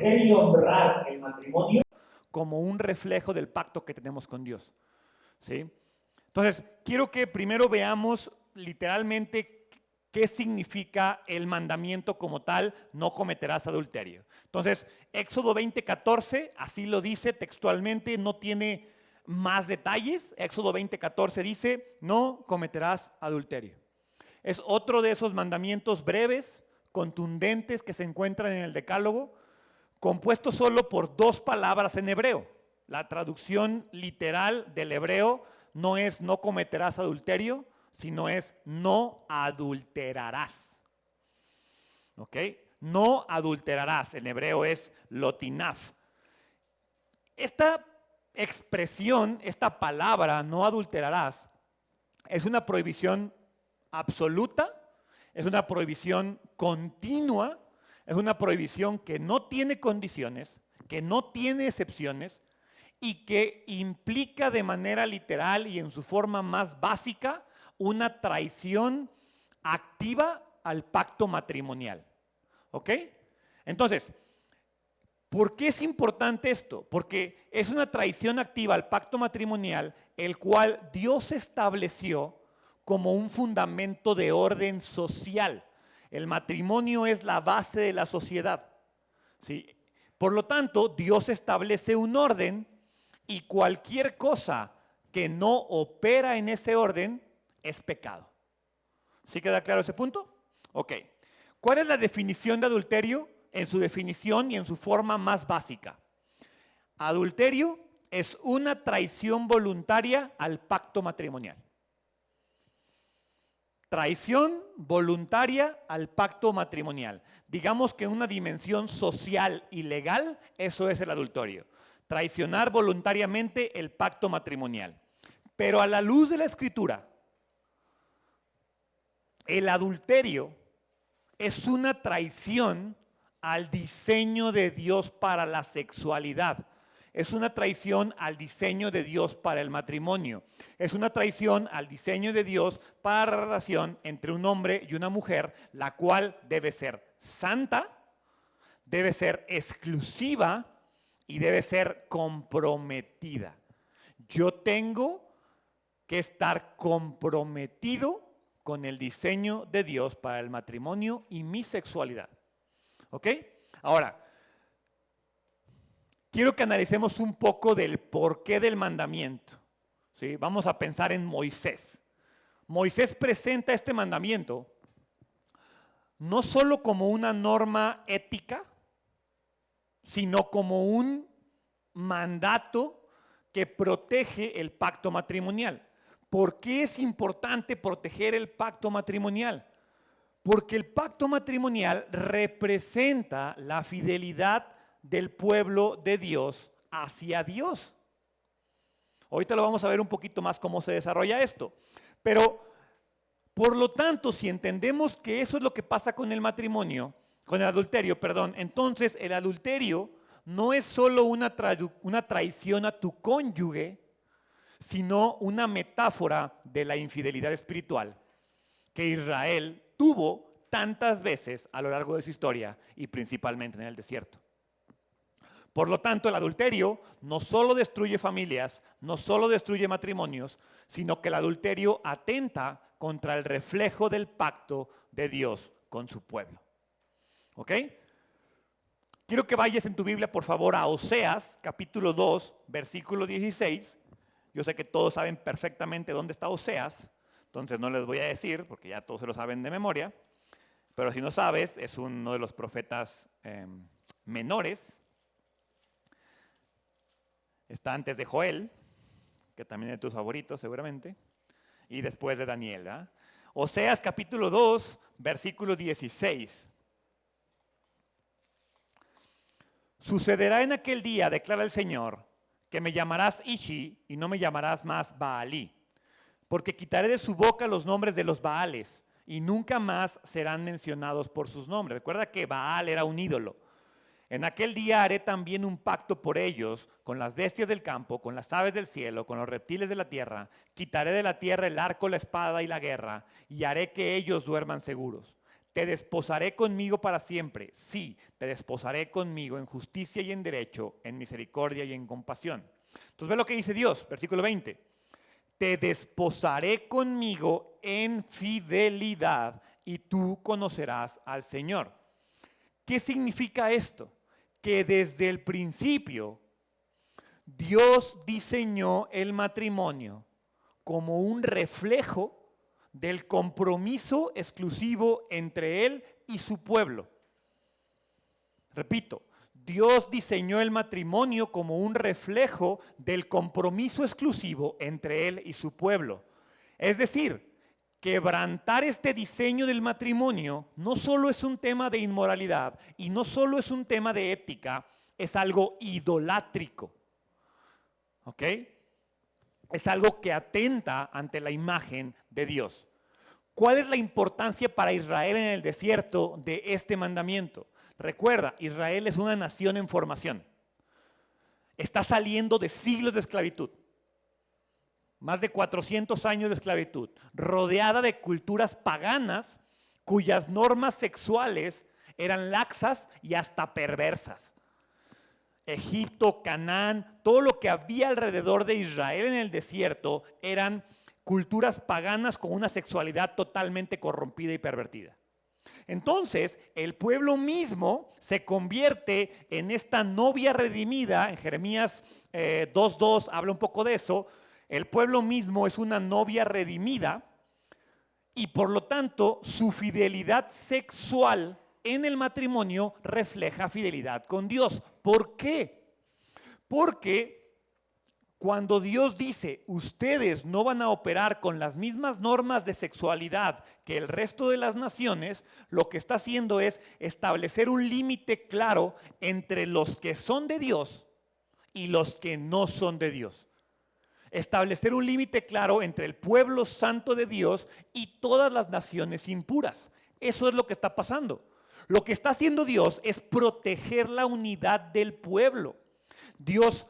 y honrar el matrimonio como un reflejo del pacto que tenemos con Dios, ¿sí? Entonces, quiero que primero veamos literalmente qué significa el mandamiento como tal: no cometerás adulterio. Entonces, Éxodo 20:14, así lo dice textualmente, no tiene más detalles. Éxodo 20:14 dice: no cometerás adulterio. Es otro de esos mandamientos breves, contundentes, que se encuentran en el Decálogo, compuesto solo por dos palabras en hebreo. La traducción literal del hebreo no es no cometerás adulterio, sino es no adulterarás. ¿Ok? No adulterarás, en hebreo es lotinaf. Esta expresión, esta palabra, no adulterarás, es una prohibición absoluta, es una prohibición continua, es una prohibición que no tiene condiciones, que no tiene excepciones y que implica de manera literal y en su forma más básica una traición activa al pacto matrimonial. ¿Ok? Entonces, ¿por qué es importante esto? Porque es una traición activa al pacto matrimonial, el cual Dios estableció como un fundamento de orden social. El matrimonio es la base de la sociedad, ¿sí? Por lo tanto, Dios establece un orden y cualquier cosa que no opera en ese orden es pecado. ¿Sí queda claro ese punto? Ok. ¿Cuál es la definición de adulterio? En su definición y en su forma más básica. Adulterio es una traición voluntaria al pacto matrimonial. Traición voluntaria al pacto matrimonial. Digamos que en una dimensión social y legal, eso es el adulterio. Traicionar voluntariamente el pacto matrimonial. Pero a la luz de la Escritura, el adulterio es una traición al diseño de Dios para la sexualidad. Es una traición al diseño de Dios para el matrimonio. Es una traición al diseño de Dios para la relación entre un hombre y una mujer, la cual debe ser santa, debe ser exclusiva y debe ser comprometida. Yo tengo que estar comprometido con el diseño de Dios para el matrimonio y mi sexualidad. ¿Ok? Ahora, quiero que analicemos un poco del porqué del mandamiento. ¿Sí? Vamos a pensar en Moisés. Moisés presenta este mandamiento no solo como una norma ética, sino como un mandato que protege el pacto matrimonial. ¿Por qué es importante proteger el pacto matrimonial? Porque el pacto matrimonial representa la fidelidad del pueblo de Dios hacia Dios. Ahorita lo vamos a ver un poquito más cómo se desarrolla esto. Pero, por lo tanto, si entendemos que eso es lo que pasa con el matrimonio, con el adulterio, perdón, entonces el adulterio no es solo una traición a tu cónyuge, sino una metáfora de la infidelidad espiritual que Israel tuvo tantas veces a lo largo de su historia y principalmente en el desierto. Por lo tanto, el adulterio no solo destruye familias, no solo destruye matrimonios, sino que el adulterio atenta contra el reflejo del pacto de Dios con su pueblo. ¿Ok? Quiero que vayas en tu Biblia, por favor, a Oseas, capítulo 2, versículo 16. Yo sé que todos saben perfectamente dónde está Oseas, entonces no les voy a decir, porque ya todos se lo saben de memoria. Pero si no sabes, es uno de los profetas menores. Está antes de Joel, que también es de tus favoritos seguramente, y después de Daniel. ¿eh? Oseas capítulo 2, versículo 16. Sucederá en aquel día, declara el Señor, que me llamarás Ishi y no me llamarás más Baalí, porque quitaré de su boca los nombres de los Baales y nunca más serán mencionados por sus nombres. Recuerda que Baal era un ídolo. En aquel día haré también un pacto por ellos, con las bestias del campo, con las aves del cielo, con los reptiles de la tierra. Quitaré de la tierra el arco, la espada y la guerra, y haré que ellos duerman seguros. te desposaré conmigo para siempre. Sí, te desposaré conmigo en justicia y en derecho, en misericordia y en compasión. Entonces ve lo que dice Dios, versículo 20. Te desposaré conmigo en fidelidad y tú conocerás al Señor. ¿Qué significa esto? Que desde el principio Dios diseñó el matrimonio como un reflejo del compromiso exclusivo entre Él y su pueblo. Repito, Dios diseñó el matrimonio como un reflejo del compromiso exclusivo entre Él y su pueblo. Es decir, quebrantar este diseño del matrimonio no solo es un tema de inmoralidad y no solo es un tema de ética, es algo idolátrico. ¿Ok? Es algo que atenta ante la imagen de Dios. ¿Cuál es la importancia para Israel en el desierto de este mandamiento? Recuerda, Israel es una nación en formación. Está saliendo de siglos de esclavitud. Más de 400 años de esclavitud, rodeada de culturas paganas cuyas normas sexuales eran laxas y hasta perversas. Egipto, Canaán, todo lo que había alrededor de Israel en el desierto eran culturas paganas con una sexualidad totalmente corrompida y pervertida. Entonces, el pueblo mismo se convierte en esta novia redimida. En Jeremías 2:2 habla un poco de eso. El pueblo mismo es una novia redimida y por lo tanto su fidelidad sexual en el matrimonio refleja fidelidad con Dios. ¿Por qué? Porque cuando Dios dice, ustedes no van a operar con las mismas normas de sexualidad que el resto de las naciones, lo que está haciendo es establecer un límite claro entre los que son de Dios y los que no son de Dios. Establecer un límite claro entre el pueblo santo de Dios y todas las naciones impuras. Eso es lo que está pasando. Lo que está haciendo Dios es proteger la unidad del pueblo. Dios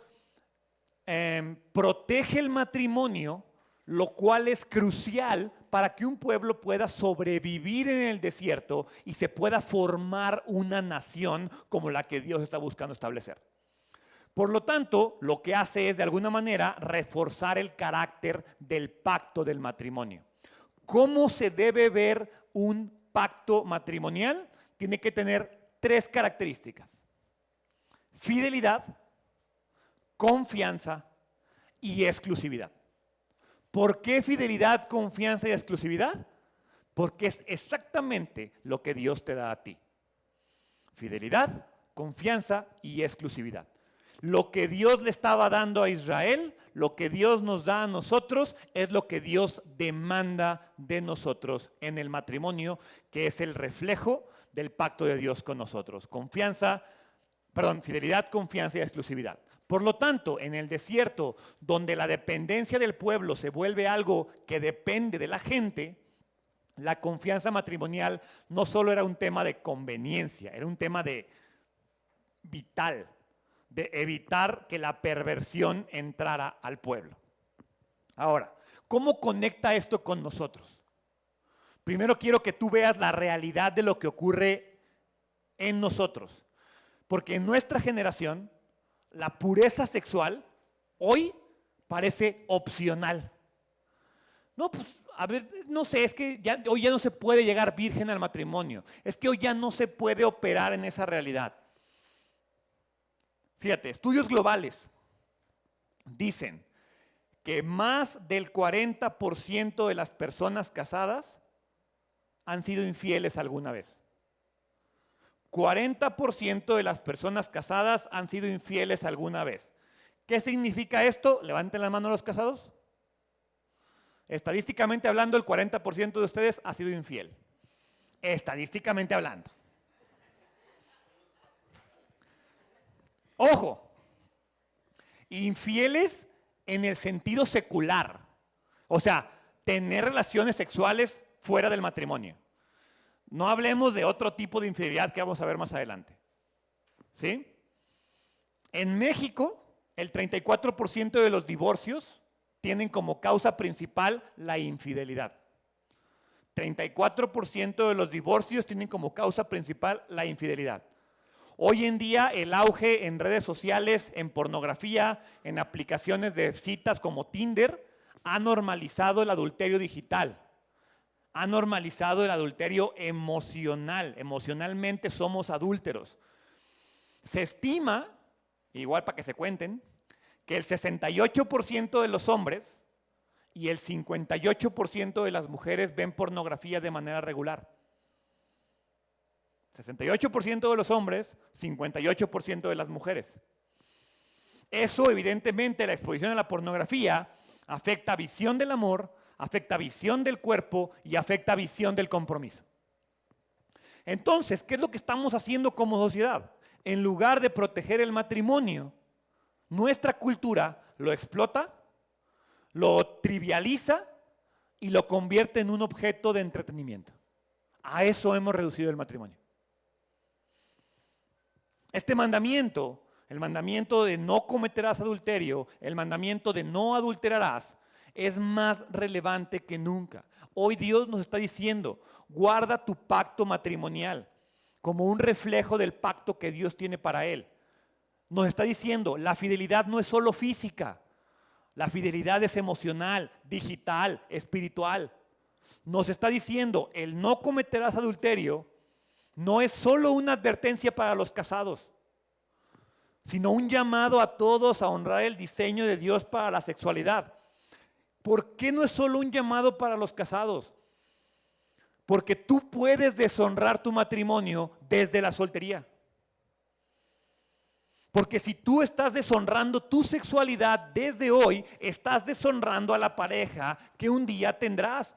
protege el matrimonio, lo cual es crucial para que un pueblo pueda sobrevivir en el desierto y se pueda formar una nación como la que Dios está buscando establecer. Por lo tanto, lo que hace es de alguna manera reforzar el carácter del pacto del matrimonio. ¿Cómo se debe ver un pacto matrimonial? Tiene que tener 3 características: fidelidad, confianza y exclusividad. ¿Por qué fidelidad, confianza y exclusividad? Porque es exactamente lo que Dios te da a ti. Fidelidad, confianza y exclusividad. Lo que Dios le estaba dando a Israel, lo que Dios nos da a nosotros, es lo que Dios demanda de nosotros en el matrimonio, que es el reflejo del pacto de Dios con nosotros. Fidelidad, confianza y exclusividad. Por lo tanto, en el desierto, donde la dependencia del pueblo se vuelve algo que depende de la gente, la confianza matrimonial no solo era un tema de conveniencia, era un tema de vital, de evitar que la perversión entrara al pueblo. Ahora, ¿cómo conecta esto con nosotros? Primero quiero que tú veas la realidad de lo que ocurre en nosotros. Porque en nuestra generación, la pureza sexual hoy parece opcional. No, pues, a ver, no sé, es que hoy ya no se puede llegar virgen al matrimonio. Es que hoy ya no se puede operar en esa realidad. Fíjate, estudios globales dicen que más del 40% de las personas casadas han sido infieles alguna vez. 40% de las personas casadas han sido infieles alguna vez. ¿Qué significa esto? Levanten la mano los casados. Estadísticamente hablando, el 40% de ustedes ha sido infiel. Estadísticamente hablando. Ojo, infieles en el sentido secular. O sea, tener relaciones sexuales fuera del matrimonio. No hablemos de otro tipo de infidelidad que vamos a ver más adelante. ¿Sí? En México, el 34% de los divorcios tienen como causa principal la infidelidad. 34% de los divorcios tienen como causa principal la infidelidad. Hoy en día el auge en redes sociales, en pornografía, en aplicaciones de citas como Tinder, ha normalizado el adulterio digital. Ha normalizado el adulterio emocional. Emocionalmente somos adúlteros. Se estima, igual para que se cuenten, que el 68% de los hombres y el 58% de las mujeres ven pornografía de manera regular. 68% de los hombres, 58% de las mujeres. Eso, evidentemente, la exposición a la pornografía afecta visión del amor, afecta visión del cuerpo y afecta visión del compromiso. Entonces, ¿qué es lo que estamos haciendo como sociedad? En lugar de proteger el matrimonio, nuestra cultura lo explota, lo trivializa y lo convierte en un objeto de entretenimiento. A eso hemos reducido el matrimonio. Este mandamiento, el mandamiento de no cometerás adulterio, el mandamiento de no adulterarás, es más relevante que nunca. Hoy Dios nos está diciendo, guarda tu pacto matrimonial como un reflejo del pacto que Dios tiene para él. Nos está diciendo, la fidelidad no es solo física, la fidelidad es emocional, digital, espiritual. Nos está diciendo, el no cometerás adulterio no es solo una advertencia para los casados, sino un llamado a todos a honrar el diseño de Dios para la sexualidad. ¿Por qué no es solo un llamado para los casados? Porque tú puedes deshonrar tu matrimonio desde la soltería. Porque si tú estás deshonrando tu sexualidad desde hoy, estás deshonrando a la pareja que un día tendrás.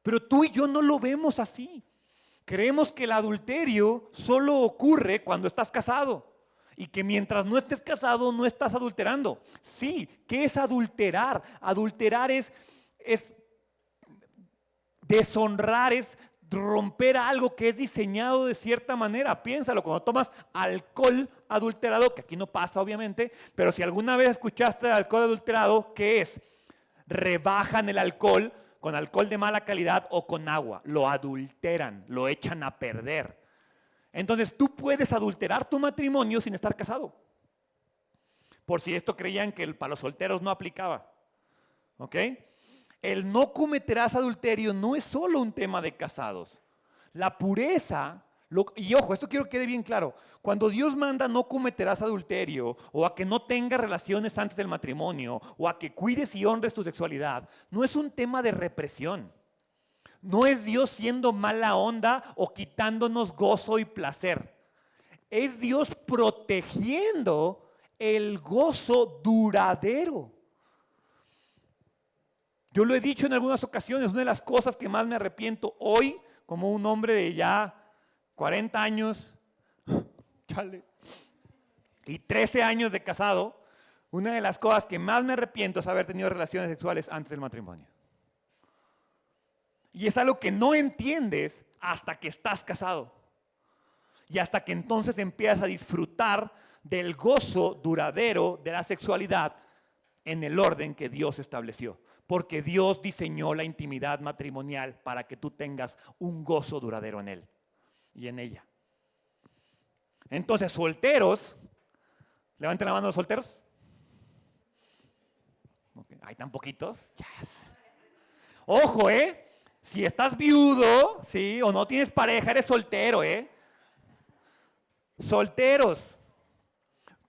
Pero tú y yo no lo vemos así. Creemos que el adulterio solo ocurre cuando estás casado y que mientras no estés casado no estás adulterando. Sí, ¿qué es adulterar? Adulterar es deshonrar, es romper algo que es diseñado de cierta manera. Piénsalo, cuando tomas alcohol adulterado, que aquí no pasa obviamente, pero si alguna vez escuchaste de alcohol adulterado, ¿qué es? Rebajan el alcohol con alcohol de mala calidad o con agua, lo adulteran, lo echan a perder. Entonces tú puedes adulterar tu matrimonio sin estar casado. Por si esto creían que para los solteros no aplicaba. ¿Ok? El no cometerás adulterio no es solo un tema de casados. La pureza, y ojo, esto quiero que quede bien claro. Cuando Dios manda no cometerás adulterio, o a que no tengas relaciones antes del matrimonio, o a que cuides y honres tu sexualidad, no es un tema de represión. No es Dios siendo mala onda o quitándonos gozo y placer. Es Dios protegiendo el gozo duradero. Yo lo he dicho en algunas ocasiones, una de las cosas que más me arrepiento hoy, como un hombre de ya 40 años y 13 años de casado, una de las cosas que más me arrepiento es haber tenido relaciones sexuales antes del matrimonio. Y es algo que no entiendes hasta que estás casado. Y hasta que entonces empiezas a disfrutar del gozo duradero de la sexualidad en el orden que Dios estableció. Porque Dios diseñó la intimidad matrimonial para que tú tengas un gozo duradero en él y en ella. Entonces, solteros, levanten la mano los solteros. Okay. Hay tan poquitos. Yes. Ojo, si estás viudo, ¿sí? O no tienes pareja, eres soltero, Solteros,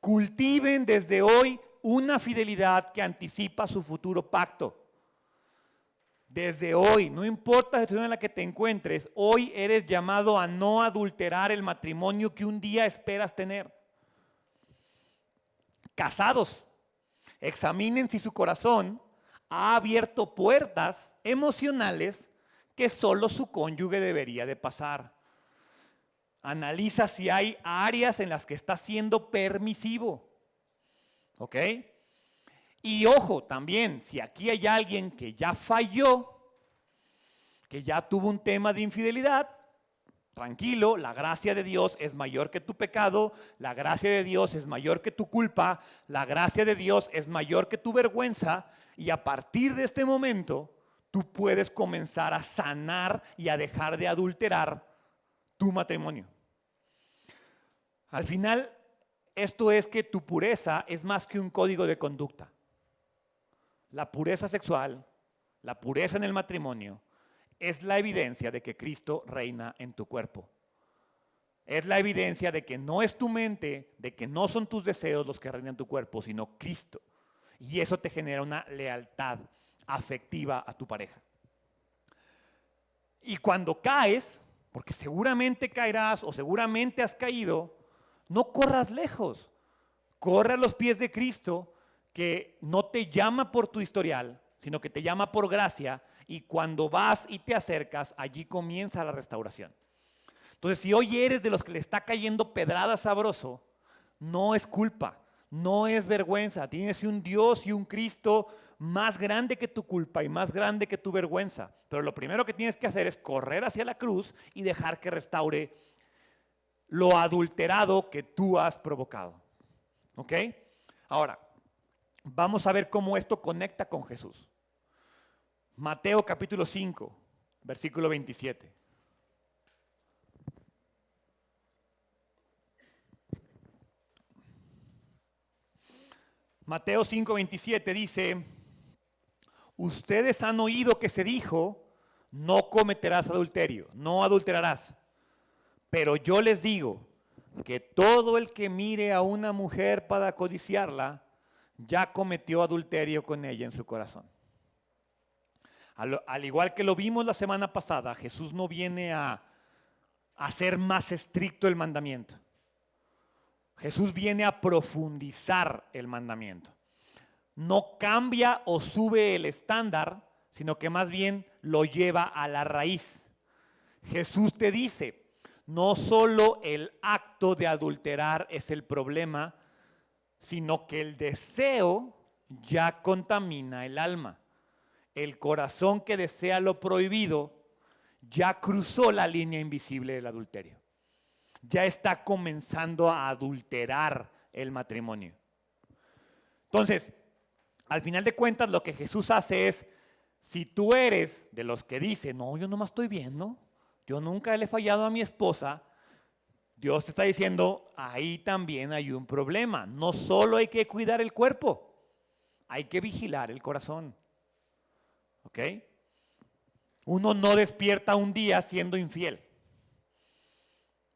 cultiven desde hoy una fidelidad que anticipa su futuro pacto. Desde hoy, no importa la situación en la que te encuentres, hoy eres llamado a no adulterar el matrimonio que un día esperas tener. Casados, examinen si su corazón ha abierto puertas emocionales que solo su cónyuge debería de pasar. Analiza si hay áreas en las que está siendo permisivo. ¿Ok? Y ojo, también, si aquí hay alguien que ya falló, que ya tuvo un tema de infidelidad, tranquilo, la gracia de Dios es mayor que tu pecado, la gracia de Dios es mayor que tu culpa, la gracia de Dios es mayor que tu vergüenza, y a partir de este momento, tú puedes comenzar a sanar y a dejar de adulterar tu matrimonio. Al final, esto es que tu pureza es más que un código de conducta. La pureza sexual, la pureza en el matrimonio, es la evidencia de que Cristo reina en tu cuerpo. Es la evidencia de que no es tu mente, de que no son tus deseos los que reinan en tu cuerpo, sino Cristo. Y eso te genera una lealtad afectiva a tu pareja. Y cuando caes, porque seguramente caerás o seguramente has caído, no corras lejos. Corre a los pies de Cristo, que no te llama por tu historial, sino que te llama por gracia, y cuando vas y te acercas, allí comienza la restauración. Entonces, si hoy eres de los que le está cayendo pedrada sabroso, no es culpa, no es vergüenza. Tienes un Dios y un Cristo más grande que tu culpa y más grande que tu vergüenza. Pero lo primero que tienes que hacer es correr hacia la cruz y dejar que restaure lo adulterado que tú has provocado. ¿Ok? Ahora, vamos a ver cómo esto conecta con Jesús. Mateo capítulo 5, versículo 27. Mateo 5, 27 dice: ustedes han oído que se dijo, no cometerás adulterio, no adulterarás. Pero yo les digo que todo el que mire a una mujer para codiciarla, ya cometió adulterio con ella en su corazón. Al igual que lo vimos la semana pasada, Jesús no viene a hacer más estricto el mandamiento. Jesús viene a profundizar el mandamiento. No cambia o sube el estándar, sino que más bien lo lleva a la raíz. Jesús te dice, no solo el acto de adulterar es el problema, sino que el deseo ya contamina el alma. El corazón que desea lo prohibido ya cruzó la línea invisible del adulterio. Ya está comenzando a adulterar el matrimonio. Entonces, al final de cuentas, lo que Jesús hace es, si tú eres de los que dicen, no, yo no me estoy viendo, yo nunca le he fallado a mi esposa, Dios te está diciendo, ahí también hay un problema. No solo hay que cuidar el cuerpo, hay que vigilar el corazón. ¿Ok? Uno no despierta un día siendo infiel.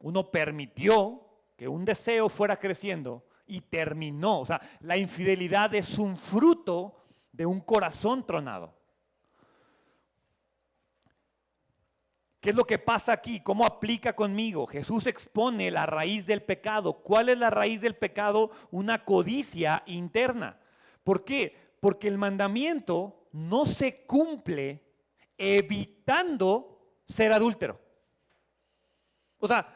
Uno permitió que un deseo fuera creciendo y terminó. O sea, la infidelidad es un fruto de un corazón tronado. ¿Qué es lo que pasa aquí? ¿Cómo aplica conmigo? Jesús expone la raíz del pecado. ¿Cuál es la raíz del pecado? Una codicia interna. ¿Por qué? Porque el mandamiento no se cumple evitando ser adúltero. O sea,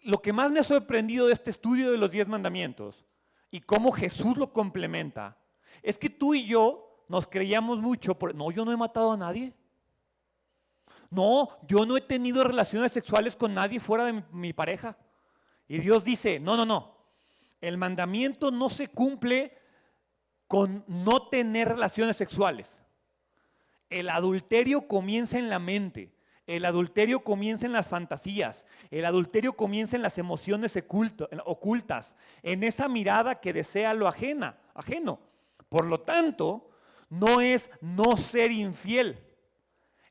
lo que más me ha sorprendido de este estudio de los 10 mandamientos y cómo Jesús lo complementa, es que tú y yo nos creíamos mucho, no, yo no he matado a nadie. No, yo no he tenido relaciones sexuales con nadie fuera de mi pareja. Y Dios dice, no. El mandamiento no se cumple con no tener relaciones sexuales. El adulterio comienza en la mente. El adulterio comienza en las fantasías. El adulterio comienza en las emociones ocultas. En esa mirada que desea lo ajeno. Por lo tanto, no es no ser infiel.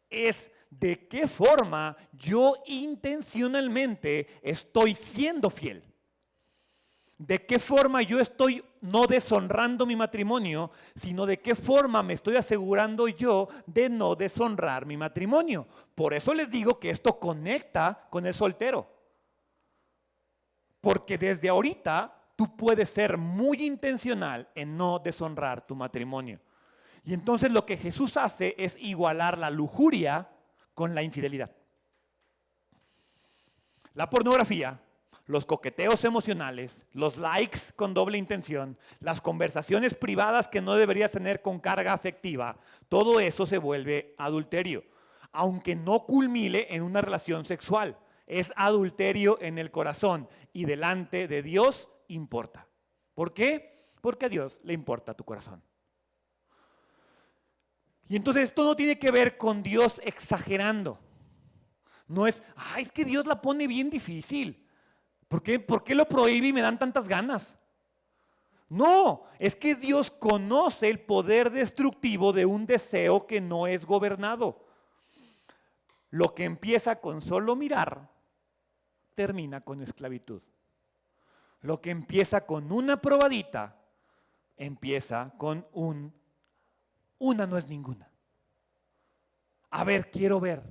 Es de qué forma yo intencionalmente estoy siendo fiel. De qué forma yo estoy no deshonrando mi matrimonio, sino de qué forma me estoy asegurando yo de no deshonrar mi matrimonio. Por eso les digo que esto conecta con el soltero. Porque desde ahorita tú puedes ser muy intencional en no deshonrar tu matrimonio. Y entonces lo que Jesús hace es igualar la lujuria con la infidelidad. La pornografía, los coqueteos emocionales, los likes con doble intención, las conversaciones privadas que no deberías tener con carga afectiva, todo eso se vuelve adulterio, aunque no culmine en una relación sexual. Es adulterio en el corazón y delante de Dios importa. ¿Por qué? Porque a Dios le importa tu corazón. Y entonces esto no tiene que ver con Dios exagerando. No es, es que Dios la pone bien difícil. ¿Por qué lo prohíbe y me dan tantas ganas? No, es que Dios conoce el poder destructivo de un deseo que no es gobernado. Lo que empieza con solo mirar, termina con esclavitud. Lo que empieza con una probadita, empieza con una no es ninguna. A ver, quiero ver.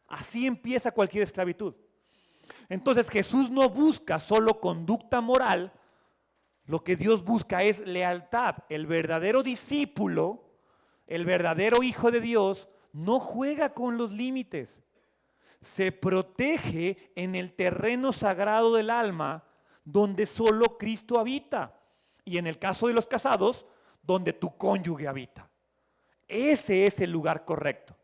Así empieza cualquier esclavitud. Entonces Jesús no busca solo conducta moral, lo que Dios busca es lealtad. El verdadero discípulo, el verdadero hijo de Dios, no juega con los límites. Se protege en el terreno sagrado del alma, donde solo Cristo habita. Y en el caso de los casados, donde tu cónyuge habita. Ese es el lugar correcto.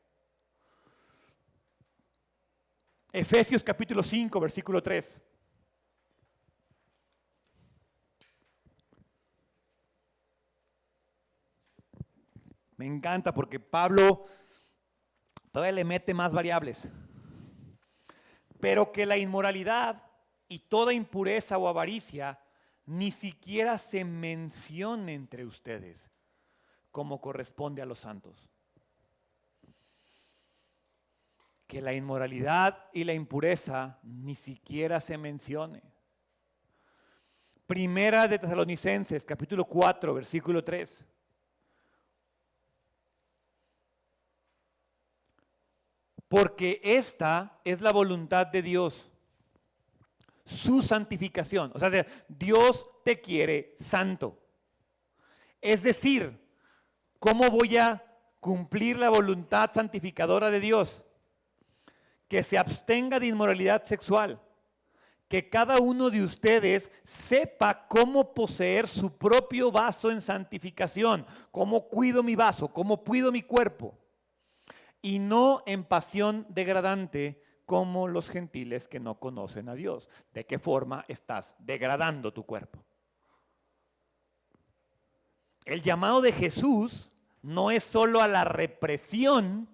Efesios capítulo 5, versículo 3. Me encanta porque Pablo todavía le mete más variables. Pero que la inmoralidad y toda impureza o avaricia ni siquiera se mencione entre ustedes, como corresponde a los santos. Que la inmoralidad y la impureza ni siquiera se mencione. Primera de Tesalonicenses, capítulo 4, versículo 3. Porque esta es la voluntad de Dios, su santificación. O sea, Dios te quiere santo. Es decir, ¿cómo voy a cumplir la voluntad santificadora de Dios? Que se abstenga de inmoralidad sexual. Que cada uno de ustedes sepa cómo poseer su propio vaso en santificación. Cómo cuido mi vaso, cómo cuido mi cuerpo. Y no en pasión degradante como los gentiles que no conocen a Dios. ¿De qué forma estás degradando tu cuerpo? El llamado de Jesús no es solo a la represión,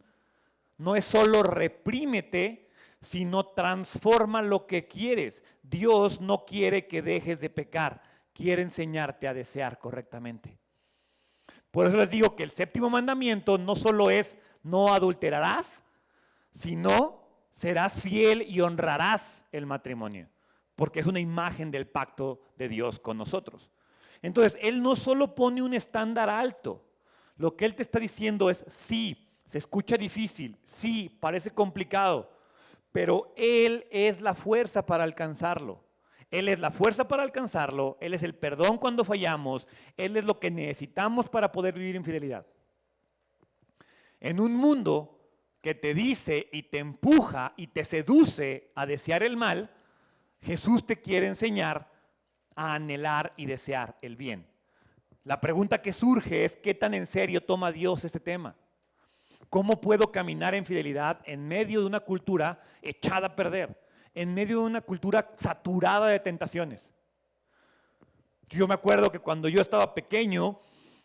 no es solo reprímete, sino transforma lo que quieres. Dios no quiere que dejes de pecar, quiere enseñarte a desear correctamente. Por eso les digo que el séptimo mandamiento no solo es no adulterarás, sino serás fiel y honrarás el matrimonio, porque es una imagen del pacto de Dios con nosotros. Entonces, Él no solo pone un estándar alto, lo que Él te está diciendo es, sí, se escucha difícil, sí, parece complicado, pero Él es la fuerza para alcanzarlo. Él es la fuerza para alcanzarlo, Él es el perdón cuando fallamos, Él es lo que necesitamos para poder vivir en fidelidad. En un mundo que te dice y te empuja y te seduce a desear el mal, Jesús te quiere enseñar a anhelar y desear el bien. La pregunta que surge es, ¿qué tan en serio toma Dios este tema? ¿Cómo puedo caminar en fidelidad en medio de una cultura echada a perder? En medio de una cultura saturada de tentaciones. Yo me acuerdo que cuando yo estaba pequeño,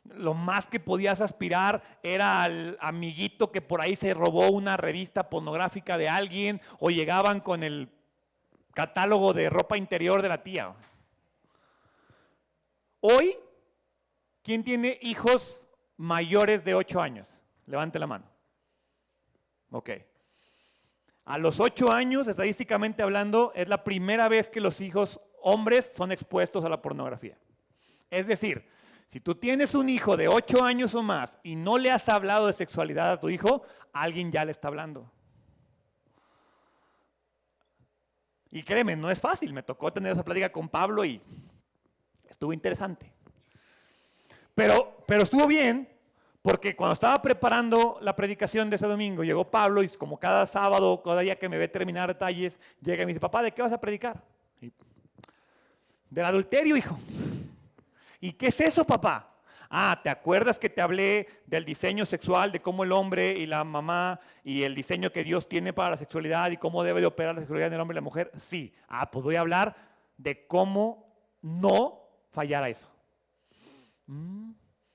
lo más que podías aspirar era al amiguito que por ahí se robó una revista pornográfica de alguien o llegaban con el catálogo de ropa interior de la tía. Hoy, ¿quién tiene hijos mayores de 8 años? Levante la mano. Ok. A los 8 años, estadísticamente hablando, es la primera vez que los hijos hombres son expuestos a la pornografía. Es decir, si tú tienes un hijo de 8 años o más y no le has hablado de sexualidad a tu hijo, alguien ya le está hablando. Y créeme, no es fácil. Me tocó tener esa plática con Pablo y estuvo interesante. Pero estuvo bien, porque cuando estaba preparando la predicación de ese domingo, llegó Pablo y como cada sábado, cada día que me ve terminar detalles, llega y me dice, papá, ¿de qué vas a predicar? Del adulterio, hijo. ¿Y qué es eso, papá? ¿Te acuerdas que te hablé del diseño sexual, de cómo el hombre y la mamá y el diseño que Dios tiene para la sexualidad y cómo debe de operar la sexualidad en el hombre y la mujer? Sí. Pues voy a hablar de cómo no fallar a eso.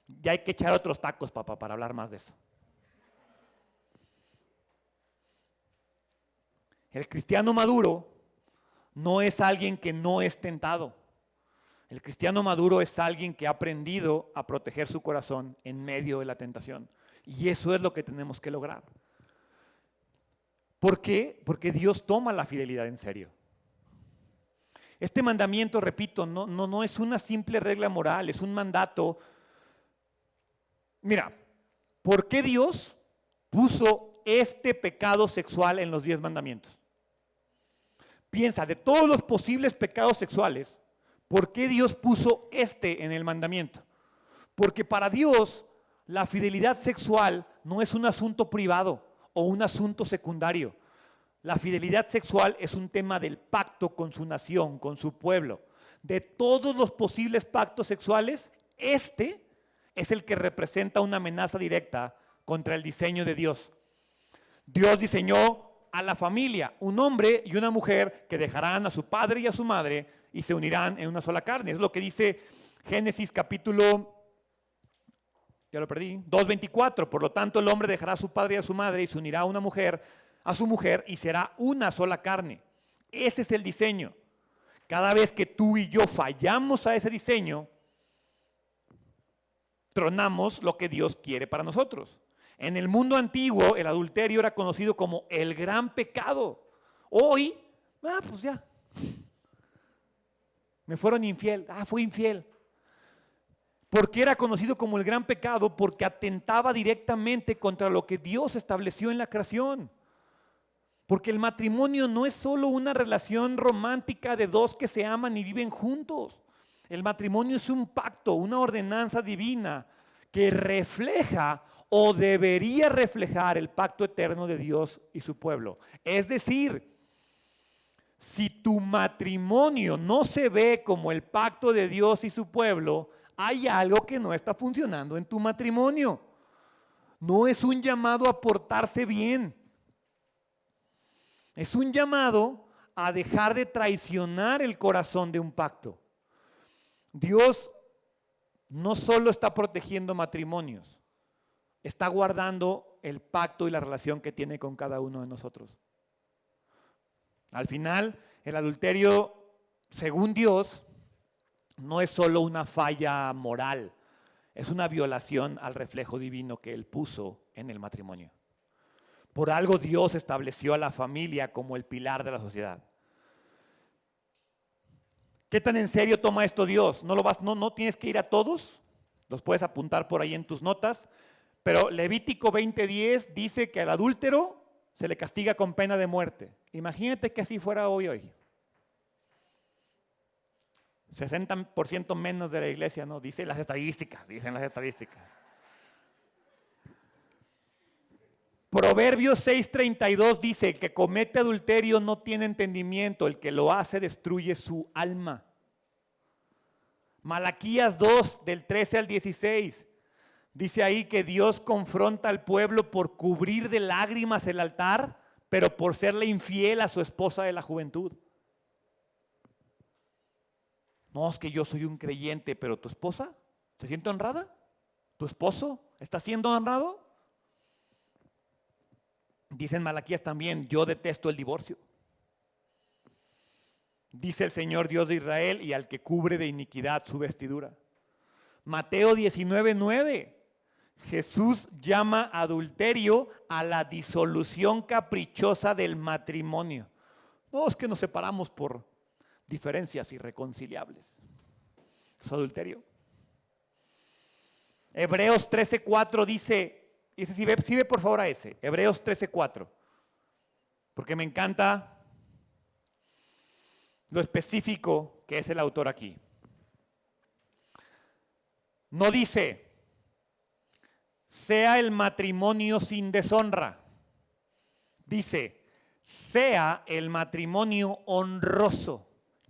Ya hay que echar otros tacos, papá, para hablar más de eso. El cristiano maduro no es alguien que no es tentado. El cristiano maduro es alguien que ha aprendido a proteger su corazón en medio de la tentación. Y eso es lo que tenemos que lograr. ¿Por qué? Porque Dios toma la fidelidad en serio. Este mandamiento, repito, no es una simple regla moral, es un mandato. Mira, ¿por qué Dios puso este pecado sexual en los 10 mandamientos? Piensa, de todos los posibles pecados sexuales, ¿por qué Dios puso este en el mandamiento? Porque para Dios la fidelidad sexual no es un asunto privado o un asunto secundario. La fidelidad sexual es un tema del pacto con su nación, con su pueblo. De todos los posibles pactos sexuales, este es el que representa una amenaza directa contra el diseño de Dios. Dios diseñó a la familia, un hombre y una mujer que dejarán a su padre y a su madre y se unirán en una sola carne. Es lo que dice Génesis capítulo, ya lo perdí, 2:24. Por lo tanto, el hombre dejará a su padre y a su madre y se unirá a su mujer y será una sola carne. Ese es el diseño. Cada vez que tú y yo fallamos a ese diseño, tronamos lo que Dios quiere para nosotros. En el mundo antiguo, el adulterio era conocido como el gran pecado. Hoy, pues ya, me fueron infiel, fui infiel. ¿Por qué era conocido como el gran pecado? Porque atentaba directamente contra lo que Dios estableció en la creación. Porque el matrimonio no es solo una relación romántica de dos que se aman y viven juntos. El matrimonio es un pacto, una ordenanza divina que refleja o debería reflejar el pacto eterno de Dios y su pueblo. Es decir, si tu matrimonio no se ve como el pacto de Dios y su pueblo, hay algo que no está funcionando en tu matrimonio. No es un llamado a portarse bien. Es un llamado a dejar de traicionar el corazón de un pacto. Dios no solo está protegiendo matrimonios, está guardando el pacto y la relación que tiene con cada uno de nosotros. Al final, el adulterio, según Dios, no es solo una falla moral, es una violación al reflejo divino que Él puso en el matrimonio. Por algo Dios estableció a la familia como el pilar de la sociedad. ¿Qué tan en serio toma esto Dios? No tienes que ir a todos, los puedes apuntar por ahí en tus notas, pero Levítico 20:10 dice que al adúltero se le castiga con pena de muerte. Imagínate que así fuera hoy. 60% menos de la iglesia, ¿no? Dicen las estadísticas. Proverbios 6:32 dice: el que comete adulterio no tiene entendimiento, el que lo hace destruye su alma. Malaquías 2, del 13 al 16, dice ahí que Dios confronta al pueblo por cubrir de lágrimas el altar, pero por serle infiel a su esposa de la juventud. No, es que yo soy un creyente, pero ¿tu esposa se siente honrada? ¿Tu esposo está siendo honrado? Dice en Malaquías también: yo detesto el divorcio. Dice el Señor Dios de Israel: y al que cubre de iniquidad su vestidura. Mateo 19:9. Jesús llama adulterio a la disolución caprichosa del matrimonio. No, es que nos separamos por diferencias irreconciliables. Es adulterio. Hebreos 13:4 dice, si ve por favor a ese, Hebreos 13:4, porque me encanta lo específico que es el autor aquí. No dice: sea el matrimonio sin deshonra. Dice: sea el matrimonio honroso.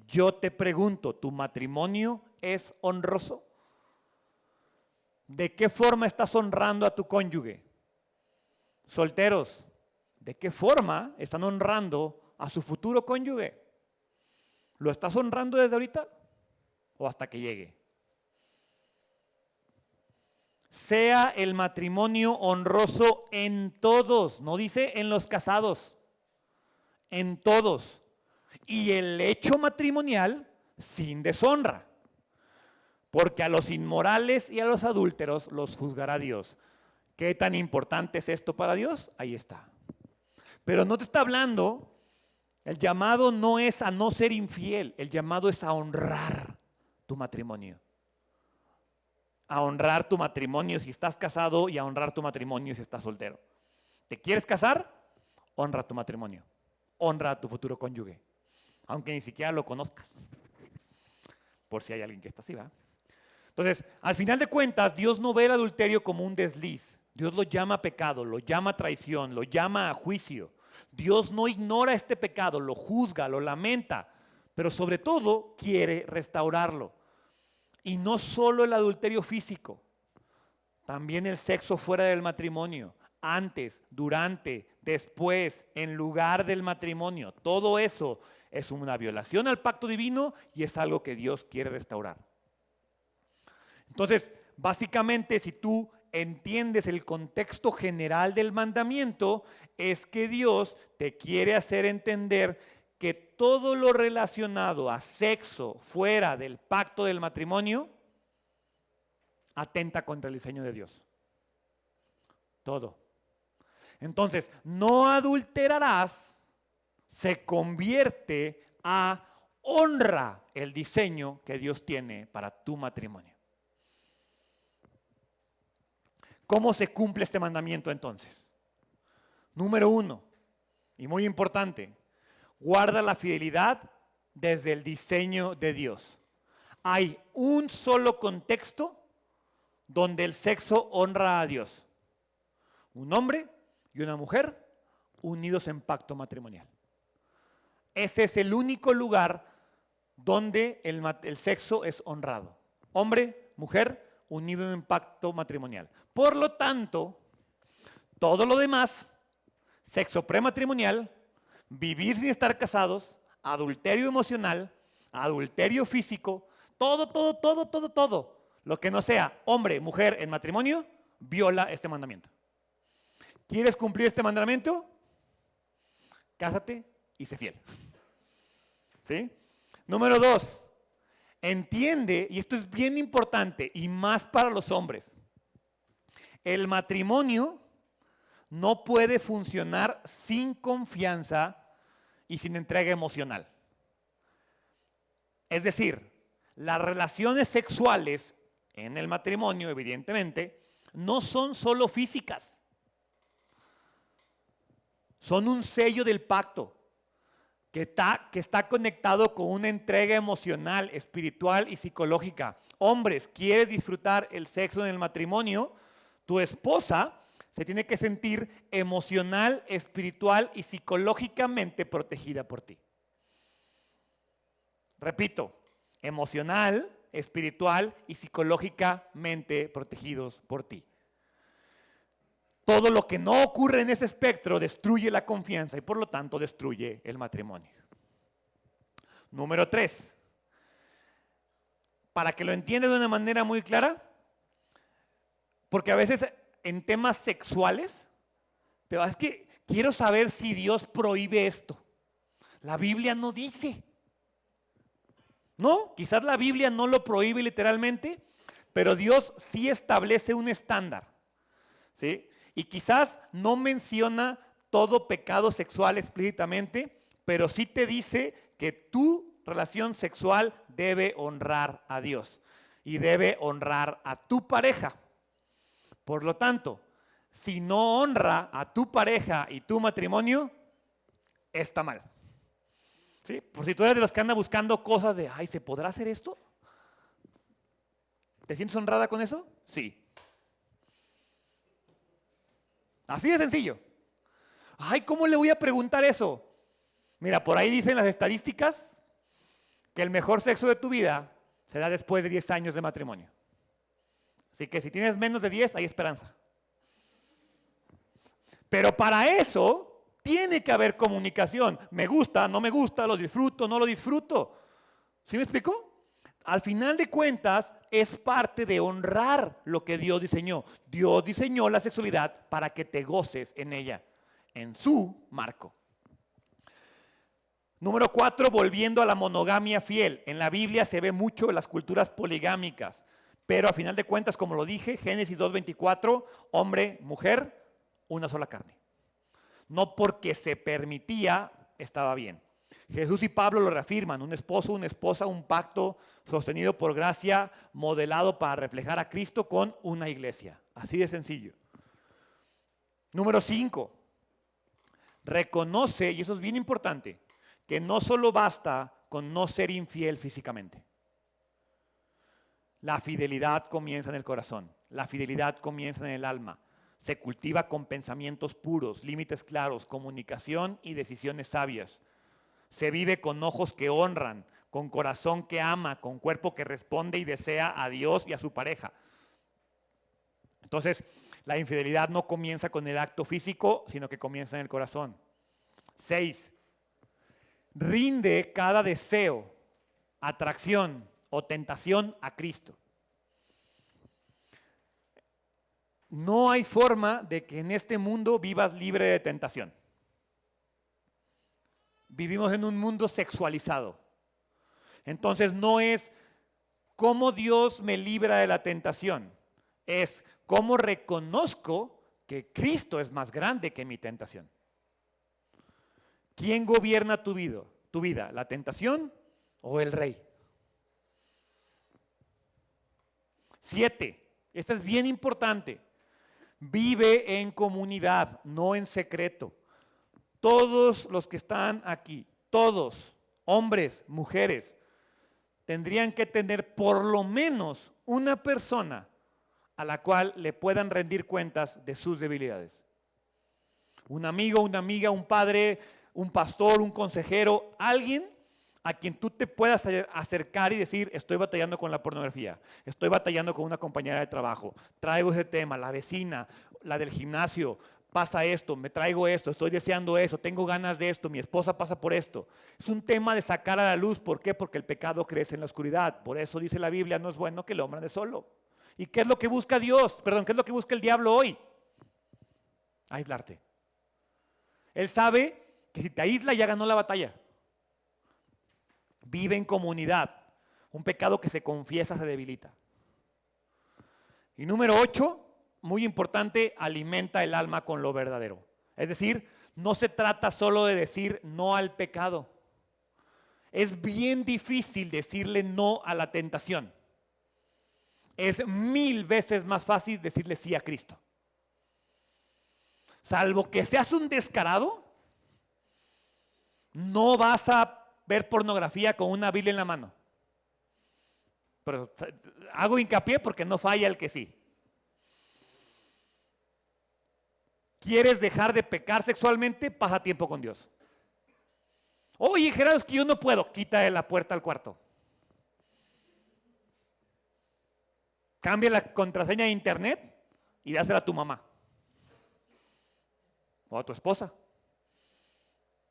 Yo te pregunto, ¿tu matrimonio es honroso? ¿De qué forma estás honrando a tu cónyuge? Solteros, ¿de qué forma están honrando a su futuro cónyuge? ¿Lo estás honrando desde ahorita o hasta que llegue? Sea el matrimonio honroso en todos, no dice en los casados, en todos. Y el hecho matrimonial sin deshonra. Porque a los inmorales y a los adúlteros los juzgará Dios. ¿Qué tan importante es esto para Dios? Ahí está. Pero no te está hablando, el llamado no es a no ser infiel, el llamado es a honrar tu matrimonio. A honrar tu matrimonio si estás casado y a honrar tu matrimonio si estás soltero. ¿Te quieres casar? Honra tu matrimonio. Honra a tu futuro cónyuge. Aunque ni siquiera lo conozcas. Por si hay alguien que está así, ¿va? Entonces, al final de cuentas, Dios no ve el adulterio como un desliz. Dios lo llama pecado, lo llama traición, lo llama a juicio. Dios no ignora este pecado, lo juzga, lo lamenta, pero sobre todo quiere restaurarlo. Y no solo el adulterio físico, también el sexo fuera del matrimonio, antes, durante, después, en lugar del matrimonio. Todo eso es una violación al pacto divino y es algo que Dios quiere restaurar. Entonces, básicamente, si tú entiendes el contexto general del mandamiento, es que Dios te quiere hacer entender que todo lo relacionado a sexo fuera del pacto del matrimonio atenta contra el diseño de Dios. Todo. Entonces, no adulterarás se convierte a honra el diseño que Dios tiene para tu matrimonio. ¿Cómo se cumple este mandamiento entonces? Número 1, y muy importante, guarda la fidelidad desde el diseño de Dios. Hay un solo contexto donde el sexo honra a Dios. Un hombre y una mujer unidos en pacto matrimonial. Ese es el único lugar donde el sexo es honrado. Hombre, mujer, unido en pacto matrimonial. Por lo tanto, todo lo demás, sexo prematrimonial, vivir sin estar casados, adulterio emocional, adulterio físico, todo, lo que no sea hombre, mujer en matrimonio, viola este mandamiento. ¿Quieres cumplir este mandamiento? Cásate y sé fiel. ¿Sí? Número 2, entiende, y esto es bien importante, y más para los hombres, el matrimonio no puede funcionar sin confianza y sin entrega emocional. Es decir, las relaciones sexuales en el matrimonio, evidentemente, no son solo físicas. Son un sello del pacto que está conectado con una entrega emocional, espiritual y psicológica. Hombres, ¿quieres disfrutar el sexo en el matrimonio? Tu esposa se tiene que sentir emocional, espiritual y psicológicamente protegida por ti. Repito, emocional, espiritual y psicológicamente protegidos por ti. Todo lo que no ocurre en ese espectro destruye la confianza y por lo tanto destruye el matrimonio. Número 3. Para que lo entiendas de una manera muy clara, porque a veces en temas sexuales, es que quiero saber si Dios prohíbe esto. La Biblia no dice. No, quizás la Biblia no lo prohíbe literalmente, pero Dios sí establece un estándar. ¿Sí? Y quizás no menciona todo pecado sexual explícitamente, pero sí te dice que tu relación sexual debe honrar a Dios y debe honrar a tu pareja. Por lo tanto, si no honra a tu pareja y tu matrimonio, está mal. ¿Sí? Por si tú eres de los que anda buscando cosas de, ay, ¿se podrá hacer esto? ¿Te sientes honrada con eso? Sí. Así de sencillo. Ay, ¿cómo le voy a preguntar eso? Mira, por ahí dicen las estadísticas que el mejor sexo de tu vida se da después de 10 años de matrimonio. Así que si tienes menos de 10, hay esperanza. Pero para eso tiene que haber comunicación. Me gusta, no me gusta, lo disfruto, no lo disfruto. ¿Sí me explico? Al final de cuentas, es parte de honrar lo que Dios diseñó. Dios diseñó la sexualidad para que te goces en ella, en su marco. Número 4, volviendo a la monogamia fiel. En la Biblia se ve mucho las culturas poligámicas, pero a final de cuentas, como lo dije, Génesis 2:24, hombre, mujer, una sola carne. No porque se permitía, estaba bien. Jesús y Pablo lo reafirman, un esposo, una esposa, un pacto sostenido por gracia, modelado para reflejar a Cristo con una iglesia. Así de sencillo. Número 5, reconoce, y eso es bien importante, que no solo basta con no ser infiel físicamente. La fidelidad comienza en el corazón, la fidelidad comienza en el alma. Se cultiva con pensamientos puros, límites claros, comunicación y decisiones sabias. Se vive con ojos que honran, con corazón que ama, con cuerpo que responde y desea a Dios y a su pareja. Entonces, la infidelidad no comienza con el acto físico, sino que comienza en el corazón. 6. Rinde cada deseo, atracción o tentación a Cristo. No hay forma de que en este mundo vivas libre de tentación. Vivimos en un mundo sexualizado. Entonces no es cómo Dios me libra de la tentación, es cómo reconozco que Cristo es más grande que mi tentación. ¿Quién gobierna tu vida? ¿La tentación o el rey? 7. Esta es bien importante. Vive en comunidad, no en secreto. Todos los que están aquí, todos, hombres, mujeres, tendrían que tener por lo menos una persona a la cual le puedan rendir cuentas de sus debilidades. Un amigo, una amiga, un padre, un pastor, un consejero, alguien a quien tú te puedas acercar y decir, estoy batallando con la pornografía, estoy batallando con una compañera de trabajo, traigo ese tema, la vecina, la del gimnasio, pasa esto, me traigo esto, estoy deseando eso, tengo ganas de esto, mi esposa pasa por esto. Es un tema de sacar a la luz, ¿por qué? Porque el pecado crece en la oscuridad, por eso dice la Biblia, no es bueno que el hombre ande solo. ¿Y qué es lo que busca Dios? Perdón, ¿qué es lo que busca el diablo hoy? Aislarte. Él sabe que si te aísla ya ganó la batalla. Vive en comunidad. Un pecado que se confiesa se debilita. Y número 8, muy importante, alimenta el alma con lo verdadero. Es decir, no se trata solo de decir no al pecado. Es bien difícil decirle no a la tentación. Es 1000 veces más fácil decirle sí a Cristo. Salvo que seas un descarado, no vas a ver pornografía con una Biblia en la mano. Pero hago hincapié porque no falla el que sí. ¿Quieres dejar de pecar sexualmente? Pasa tiempo con Dios. Oye, Gerardo, es que yo no puedo. Quita de la puerta al cuarto. Cambia la contraseña de internet y dásela a tu mamá. O a tu esposa.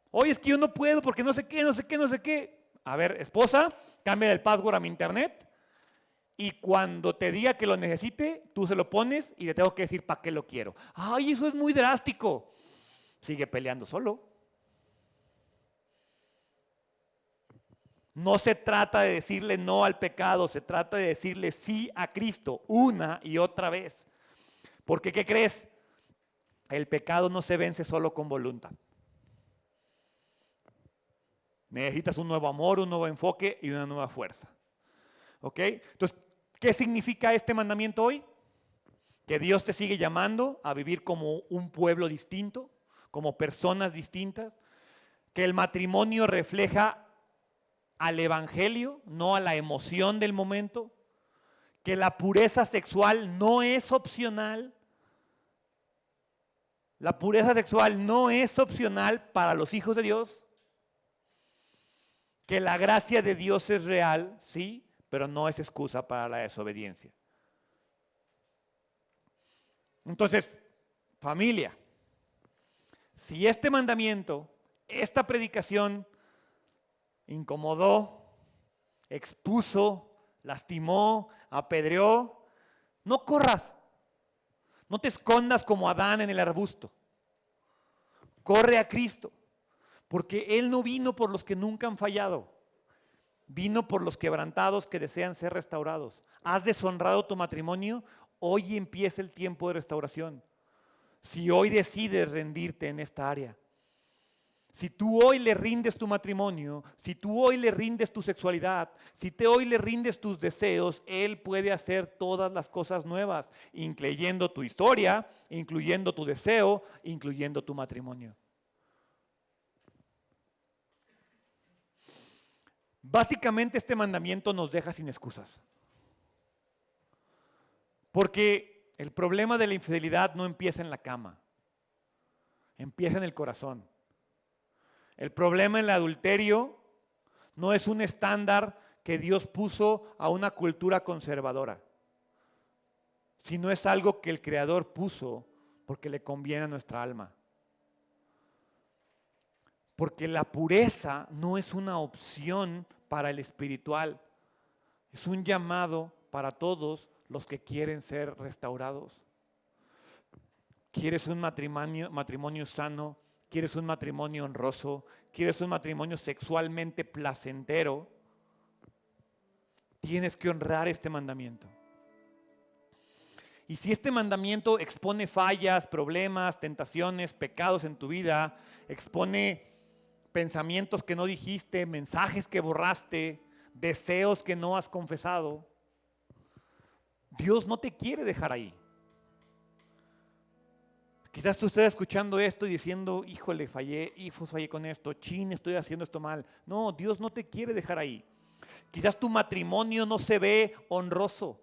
Oye, es que yo no puedo porque no sé qué. A ver, esposa, cambia el password a mi internet y cuando te diga que lo necesite, tú se lo pones y le tengo que decir para qué lo quiero. Ay, eso es muy drástico. Sigue peleando solo. No se trata de decirle no al pecado, se trata de decirle sí a Cristo una y otra vez. Porque, ¿qué crees? El pecado no se vence solo con voluntad. Necesitas un nuevo amor, un nuevo enfoque y una nueva fuerza. ¿Ok? Entonces, ¿qué significa este mandamiento hoy? Que Dios te sigue llamando a vivir como un pueblo distinto, como personas distintas, que el matrimonio refleja al evangelio, no a la emoción del momento, que la pureza sexual no es opcional. La pureza sexual no es opcional para los hijos de Dios. Que la gracia de Dios es real, sí, pero no es excusa para la desobediencia. Entonces, familia, si este mandamiento, esta predicación incomodó, expuso, lastimó, apedreó, no corras, no te escondas como Adán en el arbusto. Corre a Cristo, Porque Él no vino por los que nunca han fallado. Vino por los quebrantados que desean ser restaurados. ¿Has deshonrado tu matrimonio? Hoy empieza el tiempo de restauración. Si hoy decides rendirte en esta área. Si tú hoy le rindes tu matrimonio, si tú hoy le rindes tu sexualidad, si hoy le rindes tus deseos, Él puede hacer todas las cosas nuevas, incluyendo tu historia, incluyendo tu deseo, incluyendo tu matrimonio. Básicamente este mandamiento nos deja sin excusas. Porque el problema de la infidelidad no empieza en la cama, empieza en el corazón. El problema en el adulterio no es un estándar que Dios puso a una cultura conservadora, sino es algo que el Creador puso porque le conviene a nuestra alma. Porque la pureza no es una opción para el espiritual, es un llamado para todos los que quieren ser restaurados. ¿Quieres un matrimonio sano? ¿Quieres un matrimonio honroso? ¿Quieres un matrimonio sexualmente placentero? Tienes que honrar este mandamiento. Y si este mandamiento expone fallas, problemas, tentaciones, pecados en tu vida, expone pensamientos que no dijiste, mensajes que borraste, deseos que no has confesado, Dios no te quiere dejar ahí. Quizás tú estés escuchando esto y diciendo, híjole, fallé con esto, estoy haciendo esto mal. No, Dios no te quiere dejar ahí. Quizás tu matrimonio no se ve honroso.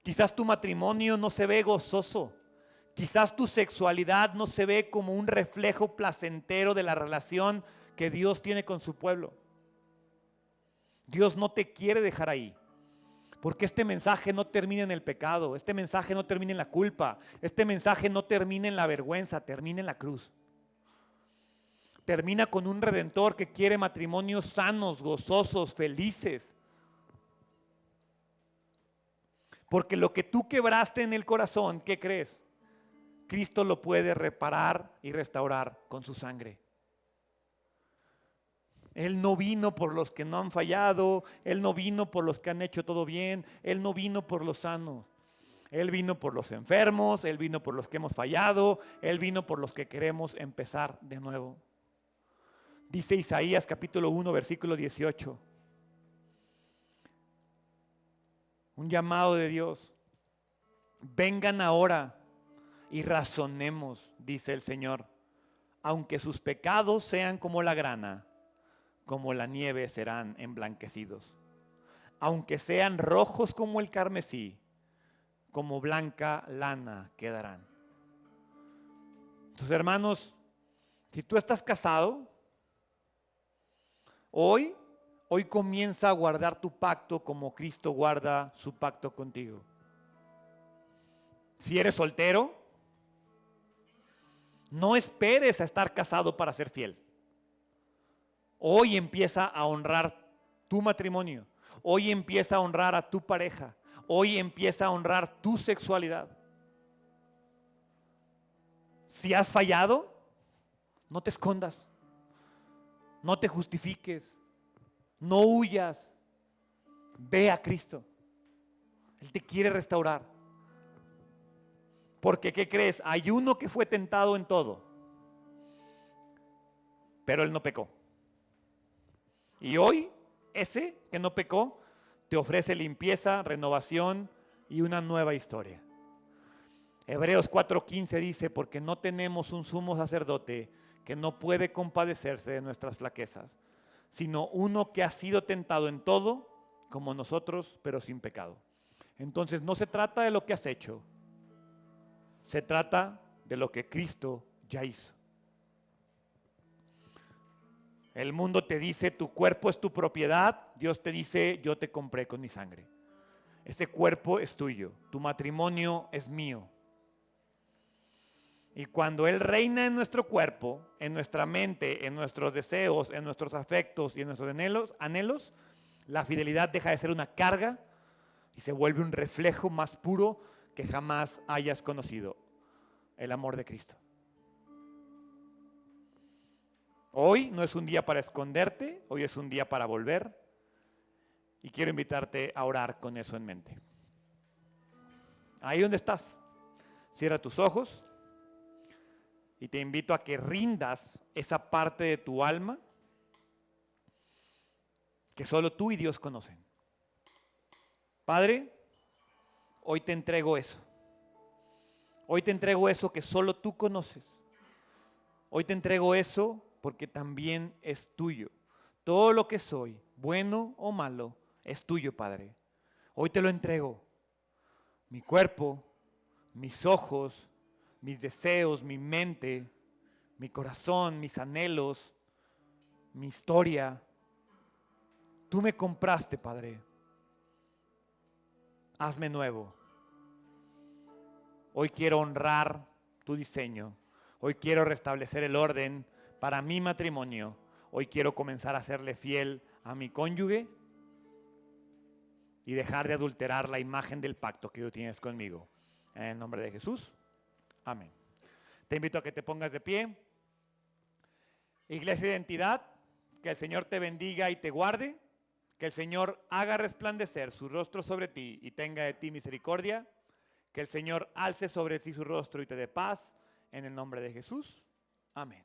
Quizás tu matrimonio no se ve gozoso. Quizás tu sexualidad no se ve como un reflejo placentero de la relación que Dios tiene con su pueblo. Dios no te quiere dejar ahí. Porque este mensaje no termina en el pecado, este mensaje no termina en la culpa, este mensaje no termina en la vergüenza, termina en la cruz. Termina con un redentor que quiere matrimonios sanos, gozosos, felices. Porque lo que tú quebraste en el corazón, ¿qué crees? Cristo lo puede reparar y restaurar con su sangre. Él no vino por los que no han fallado, Él no vino por los que han hecho todo bien, Él no vino por los sanos. Él vino por los enfermos, Él vino por los que hemos fallado, Él vino por los que queremos empezar de nuevo. Dice Isaías capítulo 1, versículo 18. Un llamado de Dios. Vengan ahora y razonemos, dice el Señor. Aunque sus pecados sean como la grana, como la nieve serán emblanquecidos. Aunque sean rojos como el carmesí, como blanca lana quedarán. Tus hermanos, si tú estás casado, hoy comienza a guardar tu pacto como Cristo guarda su pacto contigo. Si eres soltero, no esperes a estar casado para ser fiel. Hoy empieza a honrar tu matrimonio. Hoy empieza a honrar a tu pareja. Hoy empieza a honrar tu sexualidad. Si has fallado, no te escondas. No te justifiques. No huyas. Ve a Cristo. Él te quiere restaurar. Porque, ¿qué crees? Hay uno que fue tentado en todo, pero él no pecó. Y hoy, ese que no pecó, te ofrece limpieza, renovación y una nueva historia. Hebreos 4:15 dice, porque no tenemos un sumo sacerdote que no puede compadecerse de nuestras flaquezas, sino uno que ha sido tentado en todo, como nosotros, pero sin pecado. Entonces no se trata de lo que has hecho, se trata de lo que Cristo ya hizo. El mundo te dice, tu cuerpo es tu propiedad. Dios te dice, yo te compré con mi sangre. Ese cuerpo es tuyo. Tu matrimonio es mío. Y cuando Él reina en nuestro cuerpo, en nuestra mente, en nuestros deseos, en nuestros afectos y en nuestros anhelos, la fidelidad deja de ser una carga y se vuelve un reflejo más puro que jamás hayas conocido. El amor de Cristo. Hoy no es un día para esconderte, hoy es un día para volver. Y quiero invitarte a orar con eso en mente. Ahí donde estás, cierra tus ojos y te invito a que rindas esa parte de tu alma que solo tú y Dios conocen. Padre, hoy te entrego eso. Hoy te entrego eso que solo tú conoces. Hoy te entrego eso porque también es tuyo. Todo lo que soy, bueno o malo, es tuyo, Padre. Hoy te lo entrego. Mi cuerpo, mis ojos, mis deseos, mi mente, mi corazón, mis anhelos, mi historia. Tú me compraste, Padre. Hazme nuevo. Hoy quiero honrar tu diseño. Hoy quiero restablecer el orden para mi matrimonio. Hoy quiero comenzar a serle fiel a mi cónyuge y dejar de adulterar la imagen del pacto que tú tienes conmigo. En el nombre de Jesús. Amén. Te invito a que te pongas de pie. Iglesia de Identidad, que el Señor te bendiga y te guarde. Que el Señor haga resplandecer su rostro sobre ti y tenga de ti misericordia. Que el Señor alce sobre ti su rostro y te dé paz. En el nombre de Jesús. Amén.